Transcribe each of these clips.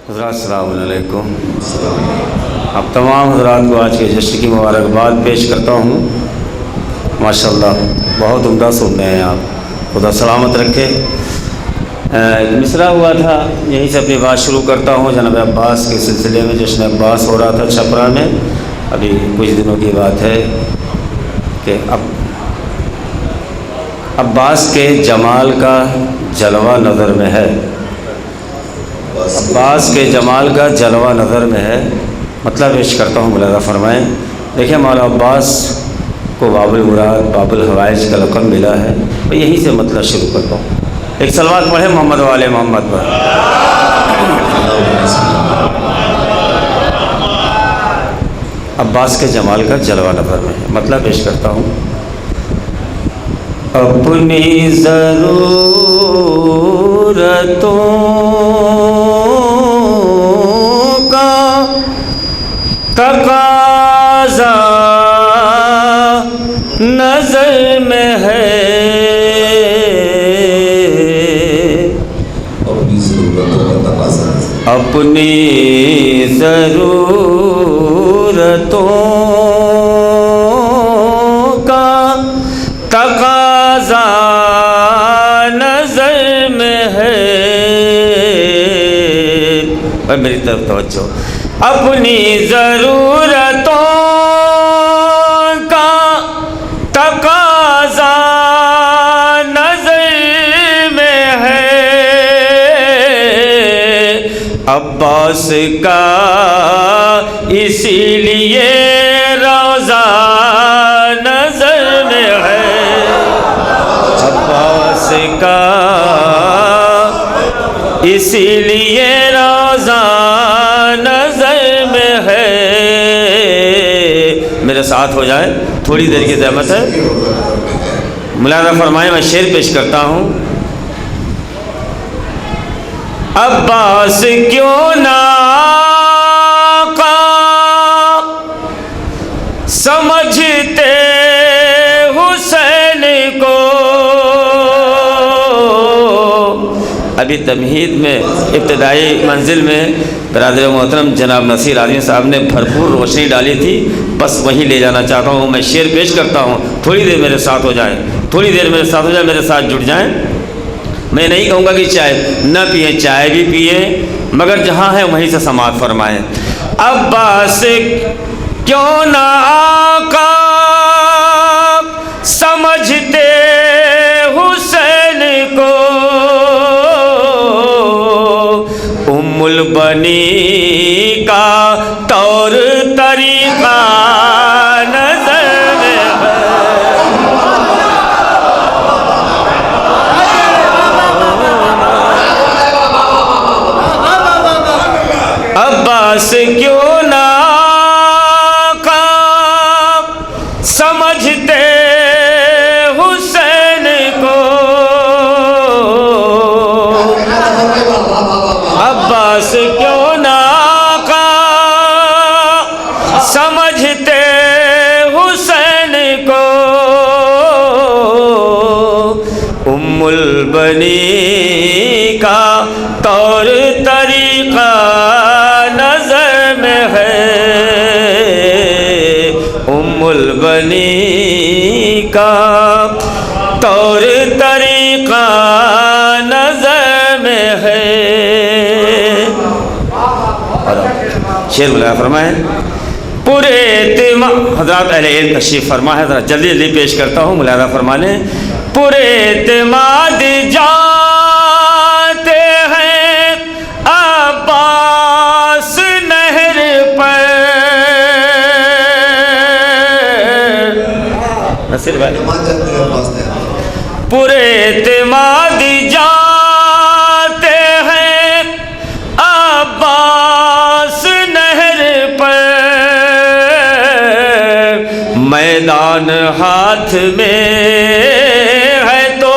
حضرات السلام علیکم۔ اب تمام حضرات کو آج کے جشن کی مبارکباد پیش کرتا ہوں۔ ماشاءاللہ بہت عمدہ سننے ہیں آپ، خدا سلامت رکھے۔ مصرع ہوا تھا، یہیں سے اپنی بات شروع کرتا ہوں۔ جناب عباس کے سلسلے میں جشن عباس ہو رہا تھا چھپرا میں، ابھی کچھ دنوں کی بات ہے کہ عباس کے جمال کا جلوہ نظر میں ہے۔ عباس کے جمال کا جلوہ نظر میں ہے، مطلب پیش کرتا ہوں، ملاحظہ فرمائیں۔ دیکھیں مولا عباس کو باب المراد، باب الحوائج کا لقب ملا ہے، میں یہیں سے مطلب شروع کرتا ہوں۔ ایک صلوات پڑھیں محمد والے محمد پر۔ عباس کے جمال کا جلوہ نظر میں ہے، مطلب پیش کرتا ہوں۔ اپنی ضرورتوں کا تقاضا نظر میں ہے، اپنی ضرورتوں کا تقاضا نظر میں ہے۔ اور میری طرف توجہ، اپنی ضرورتوں کا تقاضا نظر میں ہے، عباس کا اسی لیے روضہ نظر میں ہے، عباس کا اسی لیے روضہ نظر میں ہے۔ میرے ساتھ ہو جائے، تھوڑی دیر کی زحمت ہے، ملاحظہ فرمائیں، میں شعر پیش کرتا ہوں۔ عباس کیوں نہ آقا سمجھتے حسین کو، ابھی تمہید میں ابتدائی منزل میں برادر محترم جناب نصیر عالمی صاحب نے بھرپور روشنی ڈالی تھی، بس وہیں لے جانا چاہتا ہوں۔ میں شعر پیش کرتا ہوں، تھوڑی دیر میرے ساتھ ہو جائیں، تھوڑی دیر میرے ساتھ ہو جائیں، میرے ساتھ جڑ جائیں۔ میں نہیں کہوں گا کہ چائے نہ پئیں، چائے بھی پئیں، مگر جہاں ہے وہیں سے سماعت فرمائیں۔ عباس کیوں نہ آقا سمجھتے حسین کو، ام البنی کا طور طریقہ نظر میں ہے، عباس کیوں نہ آقا سمجھتے حسین کو، عباس کیوں نہ آقا سمجھتے حسین کو، ام البنی کا طور طریقہ نظر میں ہے، ام البنی کا طور طریقہ نظر میں ہے۔ شعر ملاحظہ فرمائیں۔ پورے اعتماد، حضرات اہل علم تشریف فرما ہے، ذرا جلدی جلدی پیش کرتا ہوں، ملاحظہ فرما لیں۔ پورے اعتماد جاتے ہیں عباس نہر پر، نصیر بھائی، پورے اعتماد جاتے ہیں عباس نہر پر، میدان ہاتھ میں ہے تو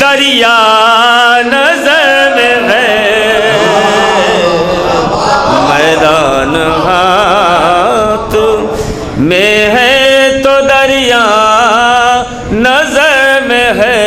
دریا نظر میں ہے، میدان ہاتھ میں ہے تو دریا نظر میں ہے۔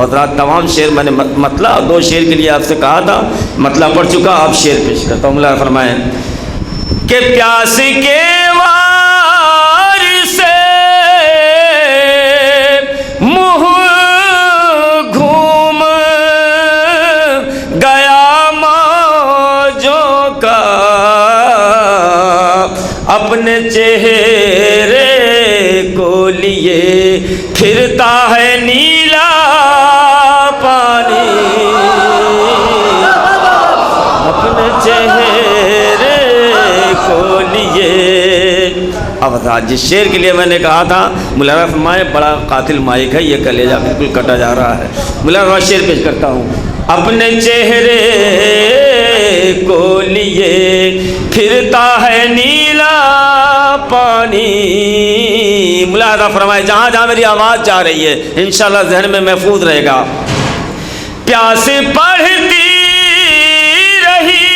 حضرات تمام شعر میں نے مطلع 2 شعر کے لیے آپ سے کہا تھا، مطلع پڑھ چکا، آپ شعر پیش کرتا ہوں۔ مولا فرمائیں کہ پیاس کے وار سے منہ گھوم گیا موجوں کا، اپنے چہرے کو لیے پھرتا ہے نیلا پانی، اپنے چہرے کو لیے۔ اب جس شعر کے لیے میں نے کہا تھا، مولانا فرمائے بڑا قاتل مائک ہے، یہ کلیجہ بالکل کٹا جا رہا ہے۔ مولانا شعر پیش کرتا ہوں۔ اپنے چہرے کو لیے پھرتا ہے نیلا پانی، ملاحظہ فرمائے جہاں جہاں میری آواز جا رہی ہے انشاءاللہ ذہن میں محفوظ رہے گا۔ پیاس پڑھتی رہی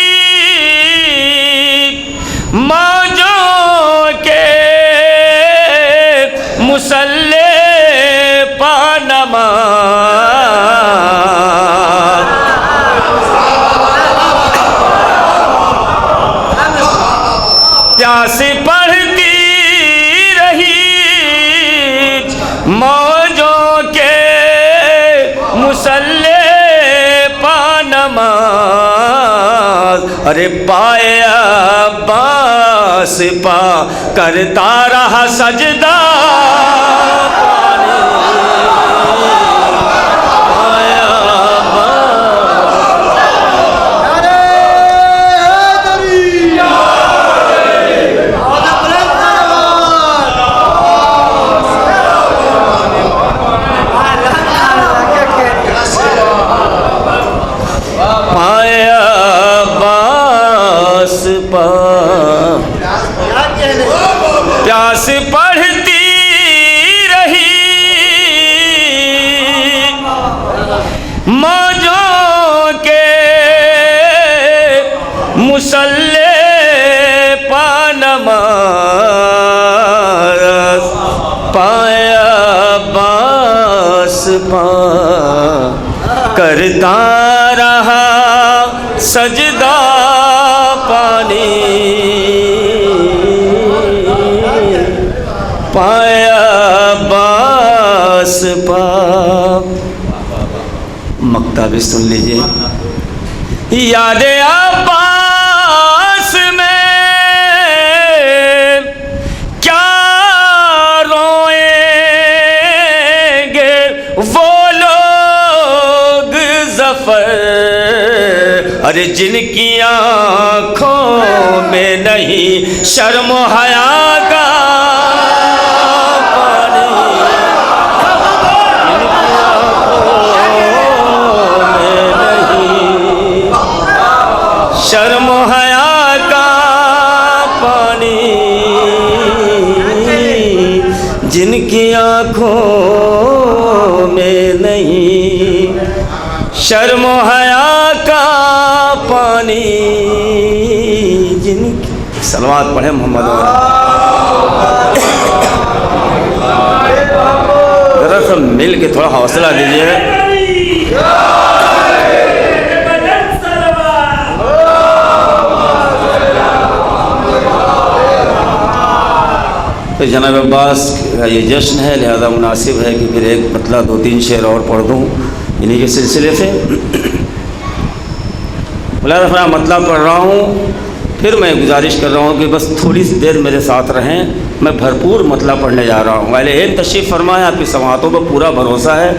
موجوں کے مسلح پانما، پیاس پڑھتی رہی موجوں کے مسلح پانما، ارے پائے عباس پا کرتا رہا سجدہ پیاس پڑھتی رہی موجوں کے مسلح پانما، پایا عباس پا کرتا رہا سجدہ پانی، پایا عباس پا۔ مکتب سن لیجئے۔ یاد عباس میں کیا روئیں گے وہ لوگ ظفر، ارے جن کی آنکھوں میں نہیں شرم و حیا کا شرم و حیا کا پانی، جن کی آنکھوں میں نہیں شرم و حیا کا پانی، جن کی صلوات پڑھیں محمد ذرا سب مل کے تھوڑا حوصلہ دیجیے۔ تو جناب عباس کا یہ جشن ہے، لہذا مناسب ہے کہ پھر ایک مطلع 2-3 شعر اور پڑھ دوں انہی کے سلسلے سے۔ مولانا فرمایا مطلع پڑھ رہا ہوں، پھر میں گزارش کر رہا ہوں کہ بس تھوڑی سی دیر میرے ساتھ رہیں، میں بھرپور مطلع پڑھنے جا رہا ہوں۔ اہل علم تشریف فرمائے، آپ کی سماعتوں پر پورا بھروسہ ہے،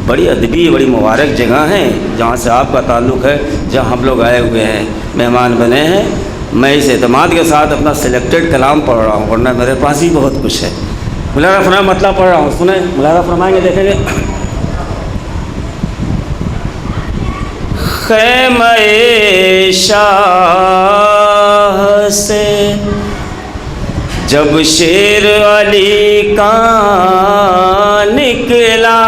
بڑی ادبی بڑی مبارک جگہ ہیں جہاں سے آپ کا تعلق ہے، جہاں ہم لوگ آئے ہوئے ہیں، مہمان بنے ہیں۔ میں اس اعتماد کے ساتھ اپنا سلیکٹڈ کلام پڑھ رہا ہوں، ورنہ میرے پاس ہی بہت کچھ ہے۔ مولانا فرمایا مطلع پڑھ رہا ہوں، سنیں مولانا فرمائیں گے، دیکھیں گے۔ خیمہ شاہ سے جب شیر علی کا نکلا،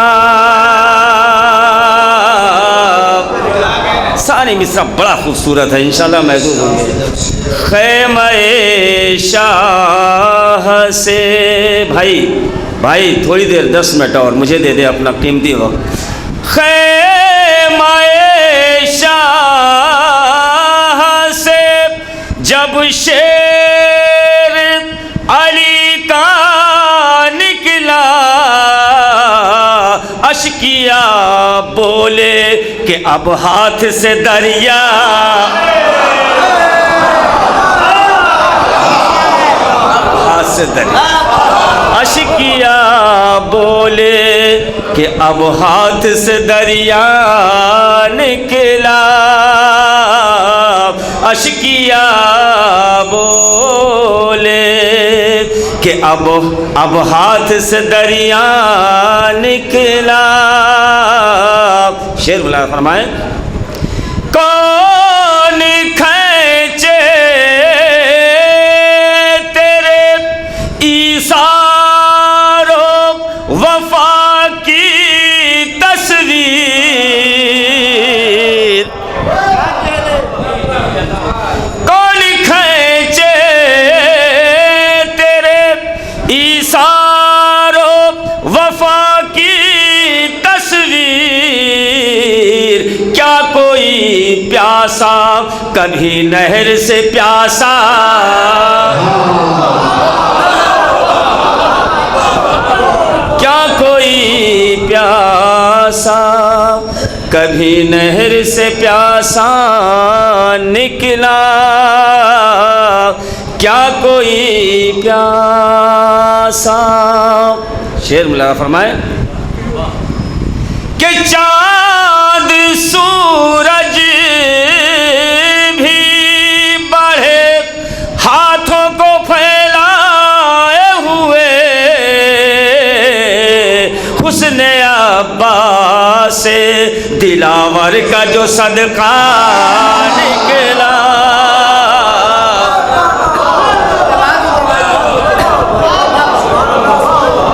ساری مصرع بڑا خوبصورت ہے، انشاءاللہ محظوظ ہوں گے۔ خیمہ شاہ سے، بھائی تھوڑی دیر 10 منٹ اور مجھے دے دے اپنا قیمتی وقت۔ اب ہاتھ سے دریا سے دریا اشکیا بولے کہ اب ہاتھ سے دریا نکلا اشکیا بولے کہ اب ہاتھ سے دریا نکلا شعر بلا فرمائیں کون کھینچے ایثار و وفا کی تصویر کون کھینچے تیرے ایثار و وفا کی تصویر کیا کوئی پیاسا کبھی نہر سے پیاسا پیاسا کبھی نہر سے پیاسا نکلا کیا کوئی پیاسا شعر ملا فرمائے کہ چاند سورج بھی بڑھے ہاتھوں کو پھیلائے ہوئے حسن عباس سے دلاور کا جو صدقہ نکلا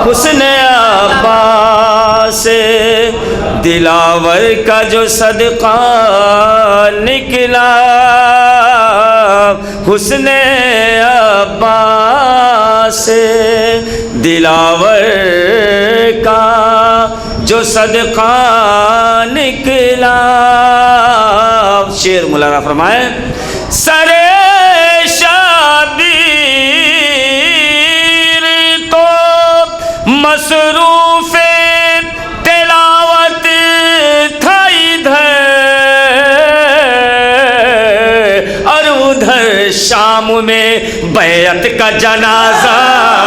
حسن عباس سے دلاور کا جو صدقہ نکلا حسن عباس سے دلاور کا جو صدقہ نکلا شعر مولانا فرمائیں سرے شبیر تو مصروف تلاوت تھا ادھر اور ادھر شام میں بیعت کا جنازہ